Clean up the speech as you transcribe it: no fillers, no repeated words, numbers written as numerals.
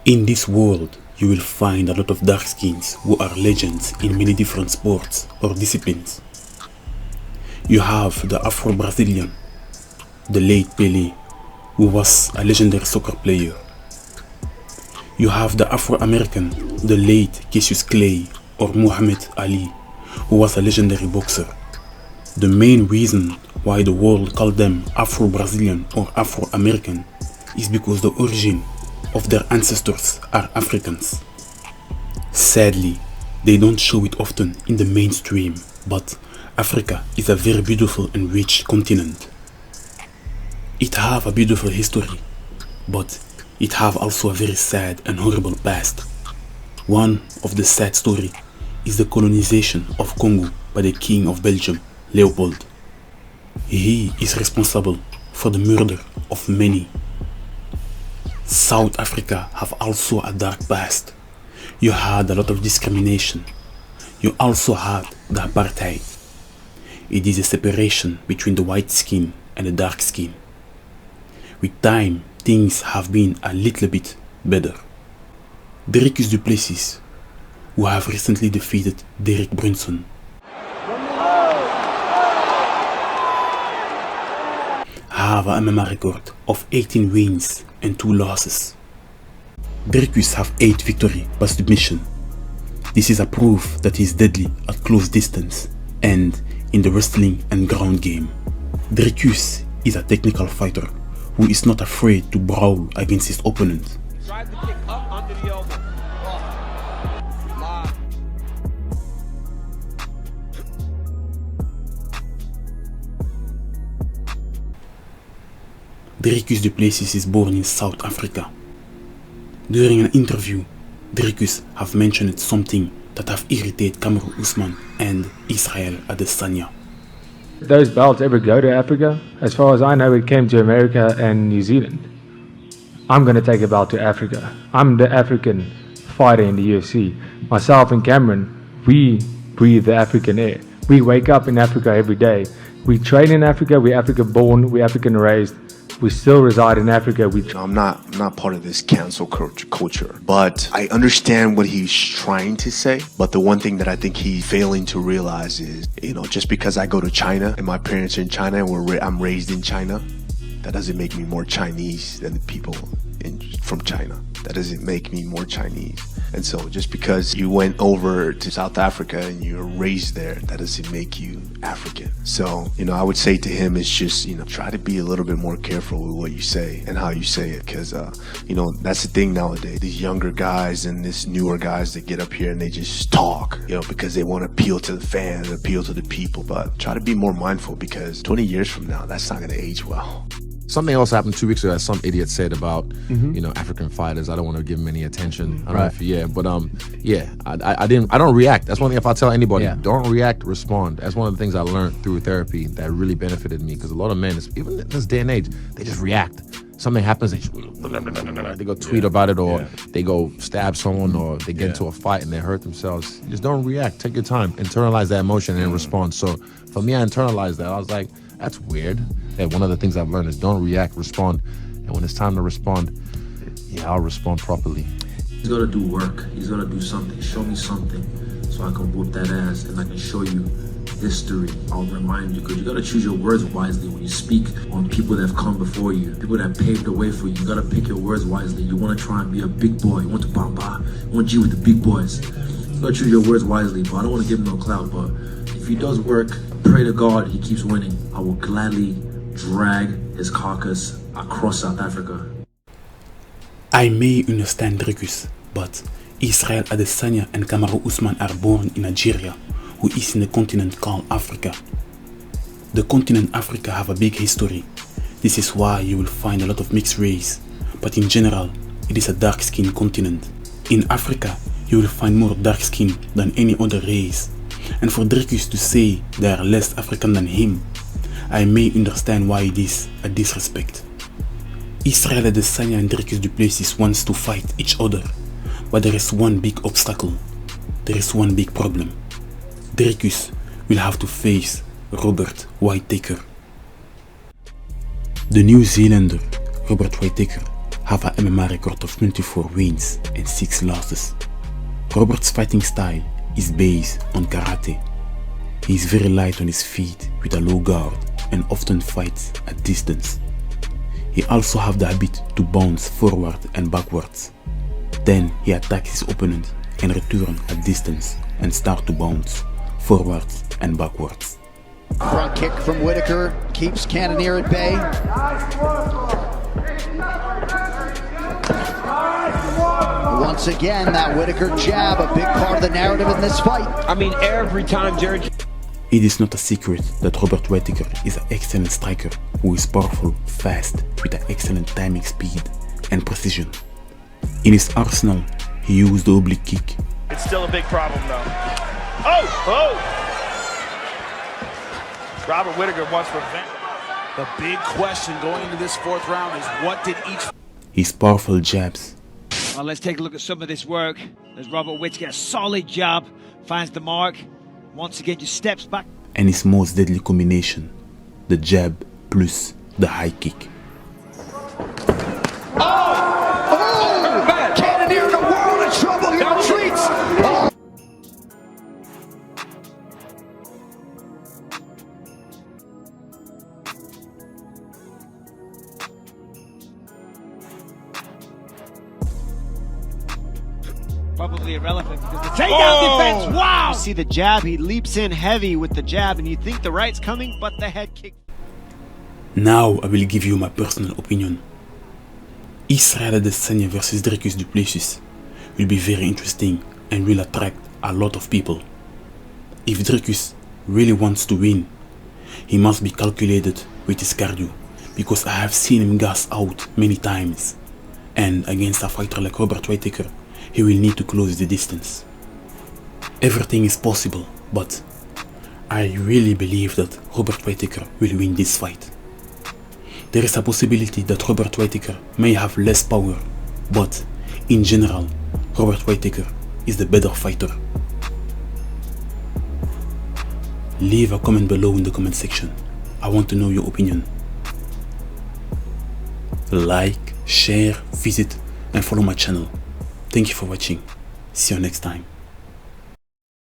In this world, you will find a lot of dark skins who are legends in many different sports or disciplines. You have the Afro-Brazilian, the late Pelé, who was a legendary soccer player. You have the Afro-American, the late Cassius Clay or Muhammad Ali, who was a legendary boxer. The main reason why the world called them Afro-Brazilian or Afro-American is because the origin of their ancestors are Africans. Sadly, they don't show it often in the mainstream, but Africa is a very beautiful and rich continent. It have a beautiful history, but it have also a very sad and horrible past. One of the sad story is the colonization of Congo by the King of Belgium, Leopold. He is responsible for the murder of many. South Africa have also a dark past. You had a lot of discrimination. You also had the apartheid. It is a separation between the white skin and the dark skin. With time, things have been a little bit better. Dricus du Plessis, who have recently defeated Derek Brunson, have a MMA record of 18 wins and 2 losses. Dricus have 8 victories by submission. This is a proof that he is deadly at close distance and in the wrestling and ground game. Dricus is a technical fighter who is not afraid to brawl against his opponent. Drive the kick up under the elbow. Dricus du Plessis is born in South Africa. During an interview, Dricus have mentioned something that have irritated Kamaru Usman and Israel Adesanya. Those belts ever go to Africa? As far as I know, it came to America and New Zealand. I'm going to take a belt to Africa. I'm the African fighter in the UFC. Myself and Cameron, we breathe the African air. We wake up in Africa every day. We train in Africa, we're African born, we're African raised. We still reside in Africa. I'm not part of this cancel culture, but I understand what he's trying to say. But the one thing that I think he's failing to realize is, just because I go to China and my parents are in China and I'm raised in China, that doesn't make me more Chinese than the people from China. That doesn't make me more Chinese. And so just because you went over to South Africa and you were raised there, that doesn't make you African. So, I would say to him, it's just, try to be a little bit more careful with what you say and how you say it. Because, that's the thing nowadays. These younger guys and these newer guys that get up here and they just talk, because they want to appeal to the fans, appeal to the people. But try to be more mindful because 20 years from now, that's not going to age well. Something else happened 2 weeks ago that some idiot said about, African fighters. I don't want to give him any attention. I don't know if, I don't react. That's one thing if I tell anybody, don't react, respond. That's one of the things I learned through therapy that really benefited me because a lot of men, even in this day and age, they just react. Something happens, they go tweet about it or they go stab someone or they get into a fight and they hurt themselves. Just don't react. Take your time. Internalize that emotion and respond. So for me, I internalized that. I was like, that's weird. Hey, one of the things I've learned is don't react, respond. And when it's time to respond, I'll respond properly. He's got to do work. He's got to do something. Show me something so I can whoop that ass and I can show you history. I'll remind you because you got to choose your words wisely when you speak on people that have come before you, people that have paved the way for you. You got to pick your words wisely. You want to try and be a big boy. You want to bamba. You want to G with the big boys. You got to choose your words wisely, but I don't want to give him no clout, but if he does work, pray to God he keeps winning. I will gladly drag his carcass across South Africa. I may understand Dricus, but Israel Adesanya and Kamaru Usman are born in Nigeria, who is in a continent called Africa. The continent Africa have a big history. This is why you will find a lot of mixed race, but in general, it is a dark-skinned continent. In Africa, you will find more dark skin than any other race. And for Dricus to say they are less African than him, I may understand why it is a disrespect. Israel Adesanya and Dricus du Plessis wants to fight each other, but there is one big obstacle. There is one big problem. Dricus will have to face Robert Whittaker. The New Zealander, Robert Whittaker, have a MMA record of 24 wins and 6 losses. Robert's fighting style is based on karate. He is very light on his feet with a low guard and often fights at distance. He also has the habit to bounce forward and backwards. Then he attacks his opponent and return at distance and start to bounce forwards and backwards. Front kick from Whittaker keeps Cannonier at bay. Once again, that Whittaker jab, a big part of the narrative in this fight. I mean, every time Jared. It is not a secret that Robert Whittaker is an excellent striker who is powerful, fast, with an excellent timing, speed and precision. In his arsenal, he used the oblique kick. It's still a big problem though. Oh! Robert Whittaker wants revenge. The big question going into this fourth round is what did each... His powerful jabs. Well, let's take a look at some of this work. There's Robert Whittaker, a solid jab, finds the mark. Once again, just steps back. And his most deadly combination, the jab plus the high kick. Cannonier in a world of trouble. He retreats. Oh. Probably irrelevant because the takedown defense, wow! You see the jab, he leaps in heavy with the jab, and you think the right's coming, but the head kick. Now I will give you my personal opinion. Israel Adesanya versus Dricus du Plessis will be very interesting and will attract a lot of people. If Dricus really wants to win, he must be calculated with his cardio, because I have seen him gas out many times, and against a fighter like Robert Whittaker, he will need to close the distance. Everything is possible, but I really believe that Robert Whittaker will win this fight. There is a possibility that Robert Whittaker may have less power, but in general, Robert Whittaker is the better fighter. Leave a comment below in the comment section. I want to know your opinion. Like, share, visit and follow my channel. Thank you for watching. See you next time.